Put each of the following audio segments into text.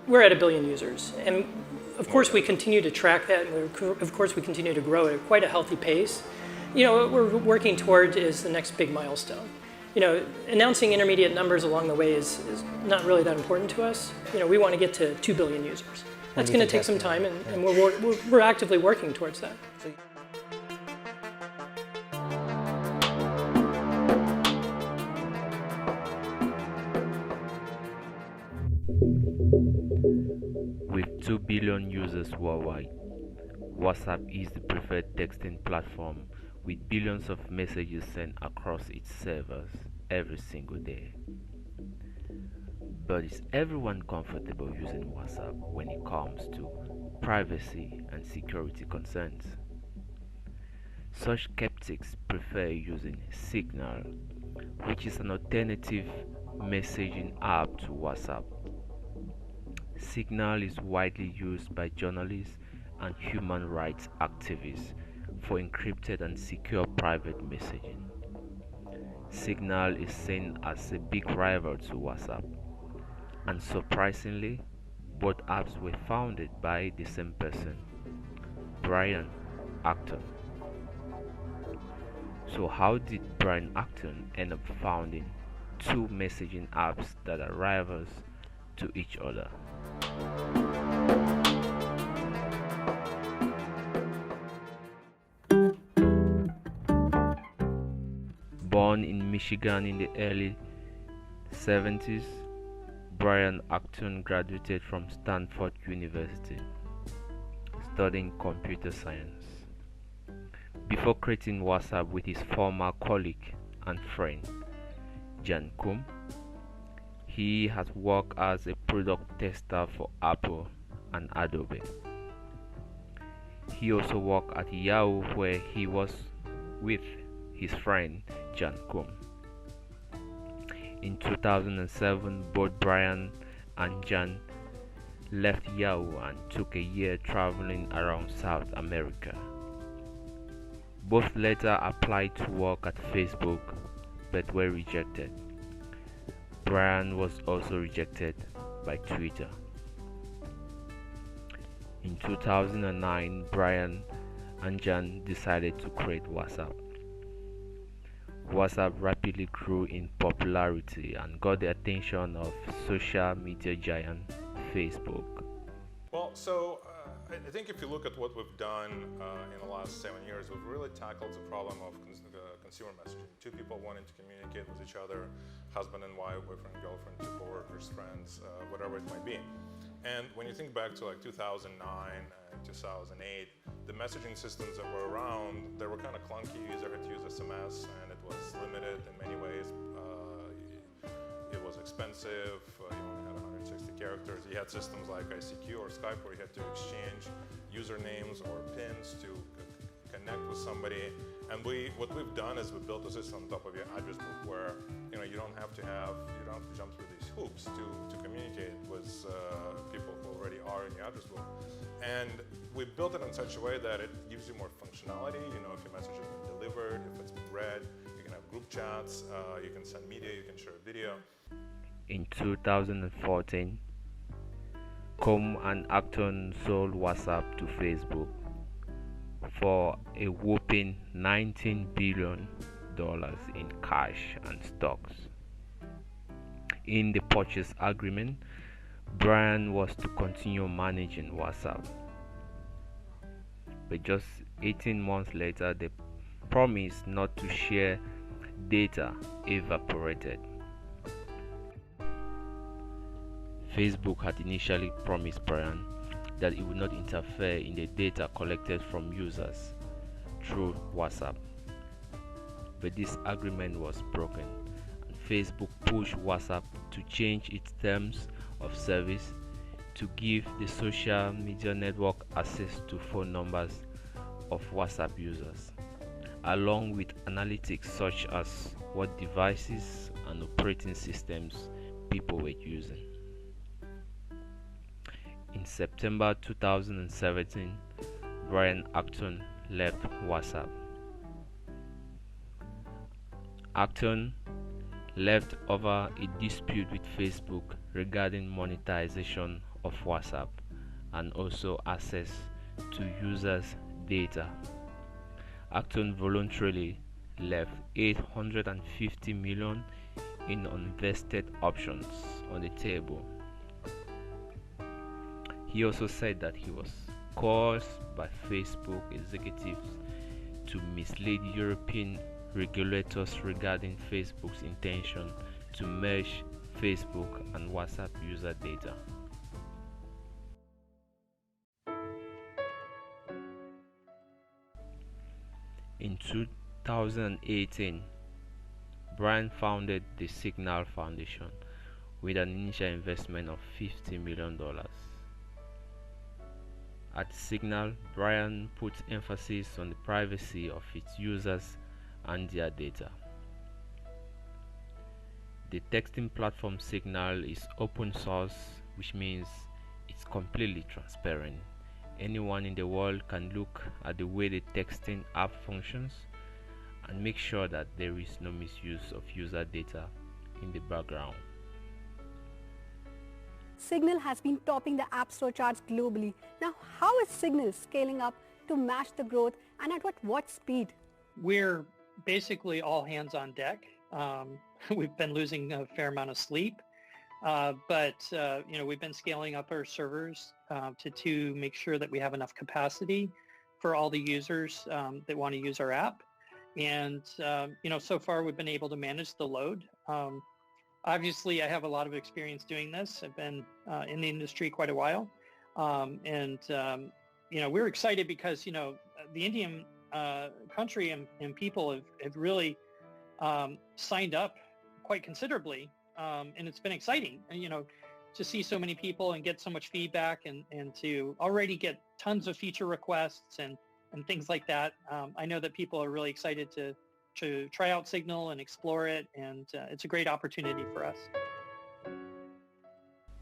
We're at 1 billion users, and of course we continue to track that, and of course we continue to grow at quite a healthy pace. What we're working toward is the next big milestone. Announcing intermediate numbers along the way is not really that important to us. We want to get to 2 billion users. That's going to take some time, and we're actively working towards that. With 2 billion users worldwide, WhatsApp is the preferred texting platform with billions of messages sent across its servers every single day. But is everyone comfortable using WhatsApp when it comes to privacy and security concerns? Such skeptics prefer using Signal, which is an alternative messaging app to WhatsApp. Signal is widely used by journalists and human rights activists for encrypted and secure private messaging. Signal is seen as a big rival to WhatsApp, and surprisingly, both apps were founded by the same person, Brian Acton. So how did Brian Acton end up founding two messaging apps that are rivals to each other? Born in Michigan in the early 70s, Brian Acton graduated from Stanford University, studying computer science. Before creating WhatsApp with his former colleague and friend, Jan Koum, he has worked as a product tester for Apple and Adobe. He also worked at Yahoo, where he was with his friend Jan Koum. In 2007, both Brian and Jan left Yahoo and took a year traveling around South America. Both later applied to work at Facebook but were rejected. Brian was also rejected by Twitter. In 2009, Brian and Jan decided to create WhatsApp. WhatsApp rapidly grew in popularity and got the attention of social media giant Facebook. Well, so I think if you look at what we've done in the last 7 years, we've really tackled the problem of consumer messaging. Two people wanting to communicate with each other, husband and wife, boyfriend, girlfriend, two coworkers, friends, whatever it might be. And when you think back to like 2009 and 2008, the messaging systems that were around, they were kind of clunky. User had to use SMS, and it was limited in many ways. It was expensive. You only had 160 characters. You had systems like ICQ or Skype where you had to exchange usernames or pins to connect with somebody. And what we've done is we built a system on top of your address book where you don't have to jump through these hoops to communicate with people who already are in your address book. And we built it in such a way that it gives you more functionality. If your message has been delivered, if it's been read, you can have group chats, you can send media, you can share video. In 2014, Koum and Acton sold WhatsApp to Facebook for a whopping $19 billion in cash and stocks. In the purchase agreement, Brian was to continue managing WhatsApp. But just 18 months later, the promise not to share data evaporated. Facebook had initially promised Brian that it would not interfere in the data collected from users through WhatsApp. But this agreement was broken, and Facebook pushed WhatsApp to change its terms of service to give the social media network access to phone numbers of WhatsApp users, along with analytics such as what devices and operating systems people were using. In September 2017, Brian Acton left WhatsApp. Acton left over a dispute with Facebook regarding monetization of WhatsApp and also access to users' data. Acton voluntarily left $850 million in unvested options on the table. He also said that he was coerced by Facebook executives to mislead European regulators regarding Facebook's intention to merge Facebook and WhatsApp user data. In 2018, Brian founded the Signal Foundation with an initial investment of $50 million. At Signal, Brian puts emphasis on the privacy of its users and their data. The texting platform Signal is open source, which means it's completely transparent. Anyone in the world can look at the way the texting app functions and make sure that there is no misuse of user data in the background. Signal has been topping the App Store charts globally. Now, how is Signal scaling up to match the growth, and at what speed? We're basically all hands on deck. We've been losing a fair amount of sleep, but we've been scaling up our servers to make sure that we have enough capacity for all the users that want to use our app. And so far we've been able to manage the load. Obviously, I have a lot of experience doing this. I've been in the industry quite a while, and we're excited because the Indian country and people have really signed up quite considerably, and it's been exciting. And to see so many people and get so much feedback, and to already get tons of feature requests and things like that. I know that people are really excited to try out Signal and explore it, and it's a great opportunity for us.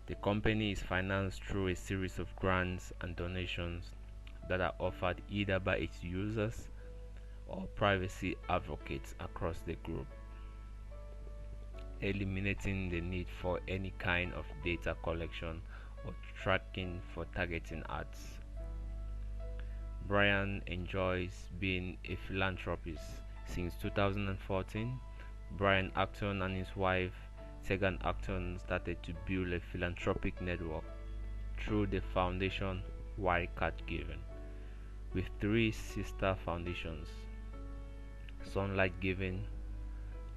The company is financed through a series of grants and donations that are offered either by its users or privacy advocates across the group, eliminating the need for any kind of data collection or tracking for targeting ads. Brian enjoys being a philanthropist. Since 2014, Brian Acton and his wife, Tegan Acton, started to build a philanthropic network through the foundation Wildcat Giving, with 3 sister foundations: Sunlight Giving,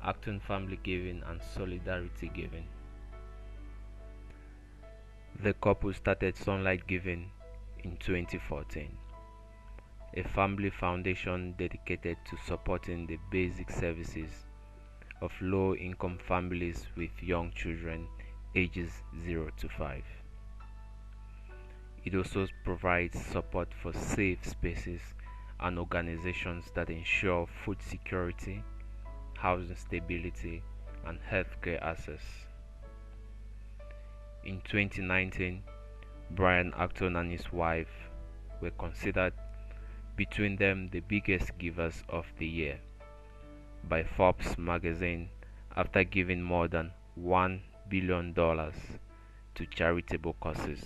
Acton Family Giving, and Solidarity Giving. The couple started Sunlight Giving in 2014, a family foundation dedicated to supporting the basic services of low-income families with young children ages 0 to 5. It also provides support for safe spaces and organizations that ensure food security, housing stability, and healthcare access. In 2019, Brian Acton and his wife were considered between them the biggest givers of the year by Forbes magazine after giving more than $1 billion to charitable causes.